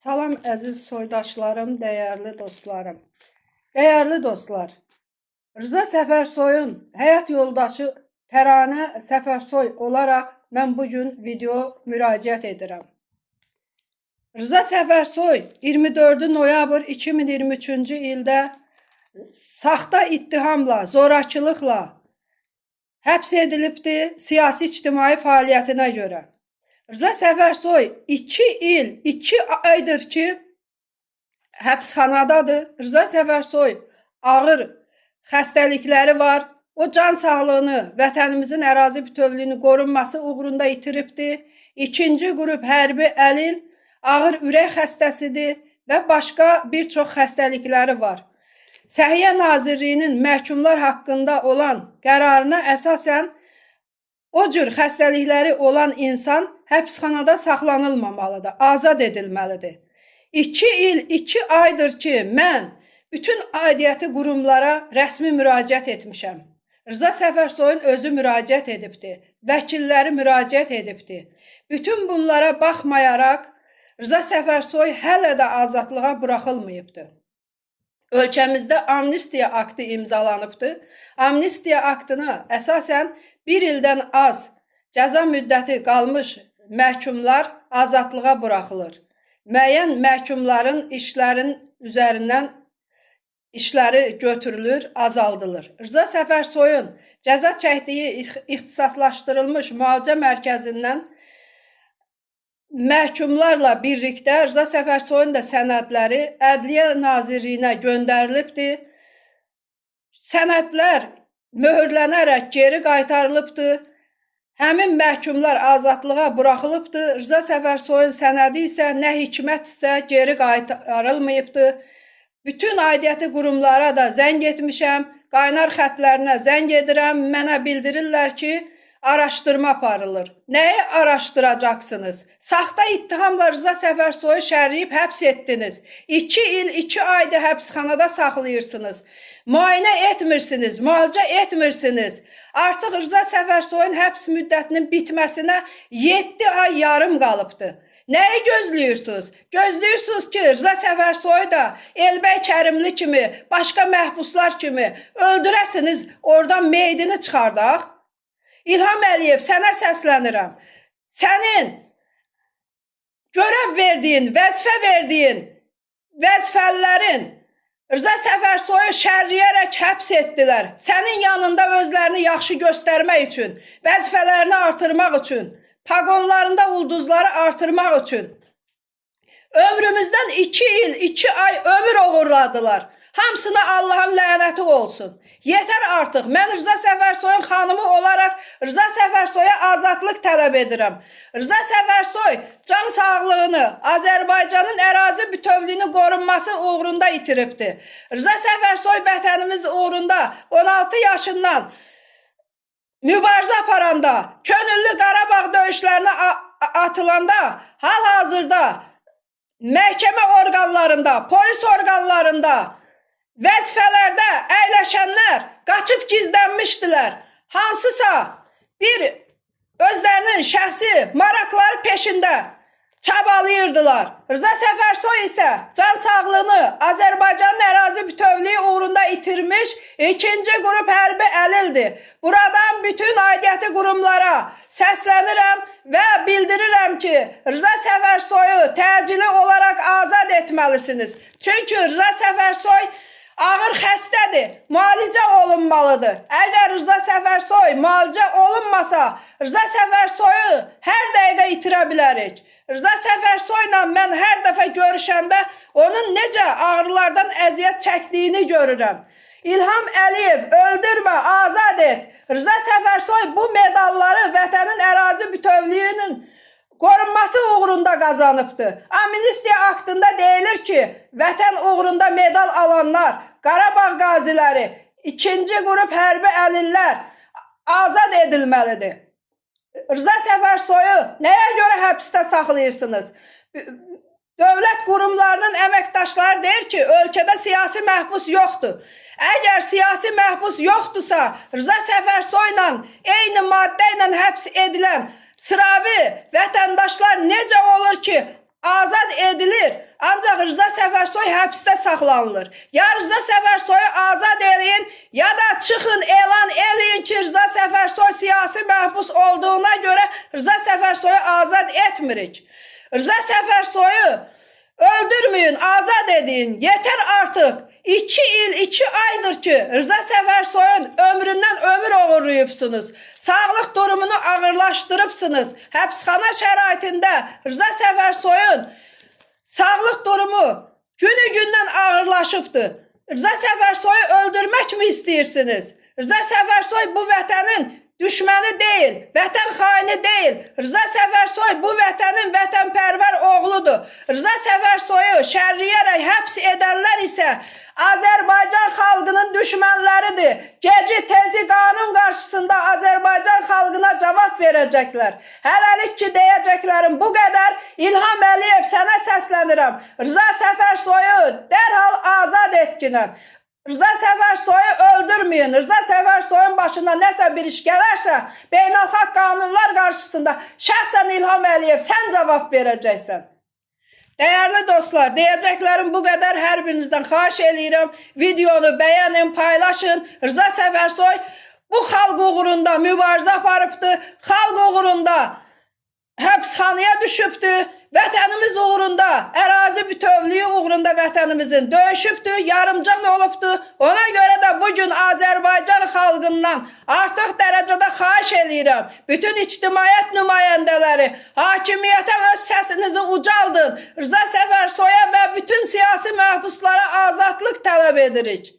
Salam əziz soydaşlarım, dəyərli dostlarım. Dəyərli dostlar, Rza Səfərsoyun həyat yoldaşı Təranə Səfərsoy olaraq mən bugün video müraciət edirəm. Rza Səfərsoy 24 noyabr 2023-cü ildə saxta ittihamla, zorakılıqla həbs edilibdir siyasi ictimai fəaliyyətinə görə. Rza Səfərsoy 2 il, 2 aydır ki, həbsxanadadır. Rza Səfərsoy ağır xəstəlikləri var. O can sağlığını, vətənimizin ərazi bütövlüyünün qorunması uğrunda itiribdir. İkinci qrup hərbi əlil, ağır ürək xəstəsidir və başqa bir çox xəstəlikləri var. Səhiyyə Nazirliyinin məhkumlar haqqında olan qərarına əsasən o cür xəstəlikləri olan insan həbsxanada saxlanılmamalıdır, azad edilməlidir. 2 il, 2 aydır ki, mən bütün aidiyyəti qurumlara rəsmi müraciət etmişəm. Rza Səfərsoyun özü müraciət edibdir, vəkilləri müraciət edibdir. Bütün bunlara baxmayaraq, Rza Səfərsoy hələ də azadlığa buraxılmayıbdır. Ölkəmizdə amnistiya aktı imzalanıbdır. Amnistiya aktına əsasən 1 ildən az cəza müddəti qalmış məhkumlar azadlığa buraxılır. Müəyyən məhkumların işlərin üzərindən işləri götürülür, azaldılır. Rza Səfərsoyun cəza çəkdiyi ixtisaslaşdırılmış müalicə mərkəzindən məhkumlarla birlikdə Rza Səfərsoyun da sənədləri Ədliyyə Nazirliyinə göndərilibdir. Sənədlər möhürlənərək geri qaytarılıbdır. Həmin məhkumlar azadlığa buraxılıbdır. Rza Səfərsoyun sənədi isə nə hikmətsə geri qaytarılmayıbdır. Bütün aidiyyəti qurumlara da zəng etmişəm, qaynar xətlərinə zəng edirəm. Mənə bildirirlər ki, araşdırma aparılır. Nəyi araşdıracaqsınız? Saxta ittihamla Rza Səfərsoyu şərləyib həbs etdiniz. 2 il, 2 ayda həbsxanada saxlayırsınız. Müayinə etmirsiniz, müalicə etmirsiniz. Artıq Rza Səfərsoyun həbs müddətinin bitməsinə 7 ay yarım qalıbdır. Nəyi gözləyirsiniz? Gözləyirsiniz ki, Rza Səfərsoyu da Elbəy Kərimli kimi, başqa məhbuslar kimi öldürəsiniz, oradan meydini çıxardaq. İlham Əliyev, sənə səslənirəm. Sənin görəv verdiyin, vəzifə verdiyin vəzifəlilərin Rza Səfərsoyu şərləyərək həbs etdilər. Sənin yanında özlərini yaxşı göstərmək üçün, vəzifələrini artırmaq üçün, paqonlarında ulduzları artırmaq üçün. Ömrümüzdən 2 il, 2 ay ömür oğurladılar. Hamısına Allahın lənəti olsun. Yetər artıq. Mən Rza Səfərsoyun xanımı olaraq Rza Səfərsoya azadlıq tələb edirəm. Rza Səfərsoy can sağlığını, Azərbaycanın ərazi bütövlüyünün qorunması uğrunda itiribdir. Rza Səfərsoy vətənimiz uğrunda 16 yaşından mübarizə aparanda, könüllü Qarabağ döyüşlərinə atılanda, hal-hazırda məhkəmə orqanlarında, polis orqanlarında, vəzifələrdə əyləşənlər qaçıb gizlənmişdilər. Hansısa bir özlərinin şəxsi maraqları peşində çabalayırdılar. Rza Səfərsoy isə can sağlığını Azərbaycanın ərazi bütövlüyü uğrunda itirmiş 2-ci qrup hərbi əlildir. Buradan bütün aidiyyəti qurumlara səslənirəm və bildirirəm ki, Rza Səfərsoyu təcili olaraq azad etməlisiniz. Çünki Rza Səfərsoy ağır xəstədir, müalicə olunmalıdır. Əgər Rza Səfərsoy müalicə olunmasa, Rza Səfərsoyu hər dəqiqə itirə bilərik. Rza Səfərsoyla mən hər dəfə görüşəndə onun necə ağrılardan əziyyət çəkdiyini görürəm. İlham Əliyev, öldürmə, azad et. Rza Səfərsoy bu medalları vətənin ərazi bütövlüyünün qorunması uğrunda qazanıbdır. Amnistiya aktında deyilir ki, vətən uğrunda medal alanlar, Qarabağ qaziləri, 2-ci qrup hərbi əlillər azad edilməlidir. Rza Səfərsoyu nəyə görə həbsdə saxlayırsınız? Dövlət qurumlarının əməkdaşları deyir ki, ölkədə siyasi məhbus yoxdur. Əgər siyasi məhbus yoxdursa, Rza Səfərsoyla eyni maddə ilə həbs edilən sıravi vətəndaşlar necə olur ki, azad edilir? Ancaq Rza Səfərsoy həbsdə saxlanılır. Ya Rza Səfərsoyu azad eləyin, ya da çıxın elan eləyin ki, Rza Səfərsoy siyasi məhbus olduğuna görə Rza Səfərsoyu azad etmirik. Rza Səfərsoyu öldürməyin, azad edin. Yetər artıq. 2 il, 2 aydır ki, Rza Səfərsoyun ömründən ömür oğurlayıbsınız. Sağlıq durumunu ağırlaşdırıbsınız. Həbsxana şəraitində Rza Səfərsoyun sağlıq durumu günü-gündən ağırlaşıbdır. Rza Səfərsoyu öldürmək mi istəyirsiniz? Rza Səfərsoy bu vətənin düşməni deyil, vətən xaini deyil. Rza Səfərsoy bu vətənin vətənpərvər oğludur. Rza Səfərsoyu şərliyərək həbs edənlər isə Azərbaycan xalqının düşmənləridir. Geci tezi qanun qarşısında Azərbaycan xalqına cavab verəcəklər. Hələlik ki, deyəcəklərim bu qədər. İlham Əliyev, sənə səslənirəm. Rza Səfərsoyu dərhal azad etkinəm. Rza Səfərsoyu öldürməyin. Rza Səfərsoyun başına nəsə bir iş gələrsə, beynəlxalq qanunlar qarşısında şəxsən İlham Əliyev sən cavab verəcəksən. Dəyərli dostlar, deyəcəklərim bu qədər. Hər birinizdən xahiş eləyirəm. Videonu bəyənin, paylaşın. Rza Səfərsoy bu xalq uğrunda mübarizə aparıbdır. Xalq uğrunda həbsxanaya düşübdür. Vətənimiz uğrunda, ərazi bütövlüyü uğrunda vətənimizin döyüşübdür, yarımcan olubdur. Ona görə də bugün Azərbaycan xalqından artıq dərəcədə xahiş eləyirəm. Bütün ictimaiyyət nümayəndələri, hakimiyyətə öz səsinizi ucaldın. Rza Səfərsoya və bütün siyasi məhbuslara azadlıq tələb edirik.